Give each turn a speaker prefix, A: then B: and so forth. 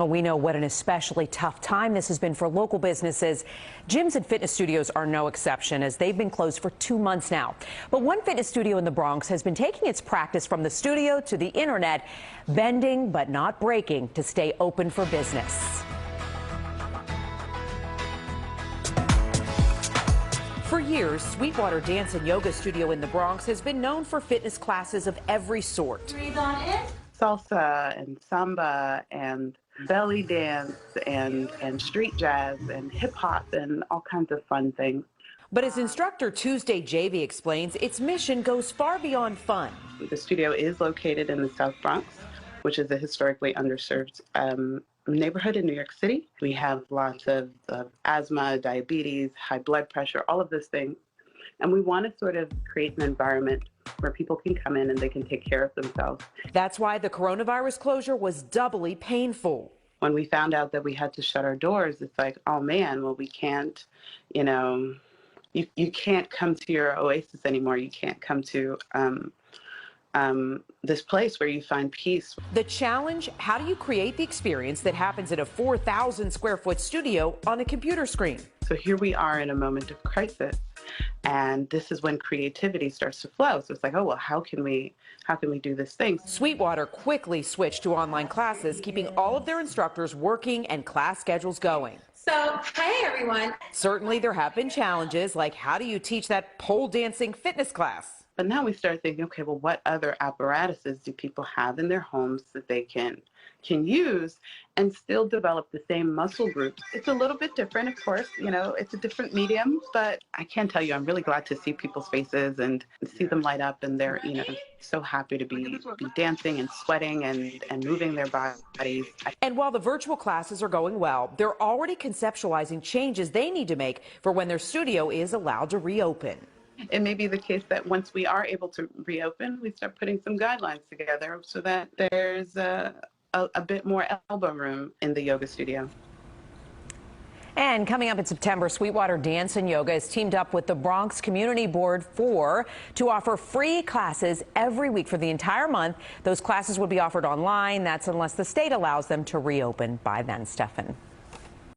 A: Well, we know what an especially tough time this has been for local businesses. Gyms and fitness studios are no exception, as they've been closed for 2 months now. But one fitness studio in the Bronx has been taking its practice from the studio to the internet, bending but not breaking to stay open for business. For years, Sweetwater Dance and Yoga Studio in the Bronx has been known for fitness classes of every sort.
B: Breathe on in. Salsa and samba and belly dance and street jazz and hip hop and all kinds of fun things.
A: But as instructor Tuesday JV explains, its mission goes far beyond fun.
B: The studio is located in the South Bronx, which is a historically underserved neighborhood in New York City. We have lots of asthma, diabetes, high blood pressure, all of those things. And we want to sort of create an environment where people can come in and they can take care of themselves.
A: That's why the coronavirus closure was doubly painful.
B: When we found out that we had to shut our doors, it's like, oh man, well, we can't, you can't come to your oasis anymore. You can't come to this place where you find peace.
A: The challenge, how do you create the experience that happens in a 4,000 square foot studio on a computer screen?
B: So here we are in a moment of crisis, and this is when creativity starts to flow. So it's like, oh, well, how can we do this thing?
A: Sweetwater quickly switched to online classes, keeping all of their instructors working and class schedules going.
C: So, hey everyone.
A: Certainly there have been challenges, like how do you teach that pole dancing fitness class?
B: But now we start thinking, okay, well, what other apparatuses do people have in their homes that they can use and still develop the same muscle groups? It's a little bit different, of course, it's a different medium, but I can tell you, I'm really glad to see people's faces and see them light up, and they're, so happy to be dancing and sweating and moving their bodies.
A: And while the virtual classes are going well, they're already conceptualizing changes they need to make for when their studio is allowed to reopen.
B: It may be the case that once we are able to reopen, we start putting some guidelines together so that there's a bit more elbow room in the yoga studio.
A: And coming up in September, Sweetwater Dance and Yoga has teamed up with the Bronx Community Board to offer free classes every week for the entire month. Those classes would be offered online. That's unless the state allows them to reopen by then, Stefan.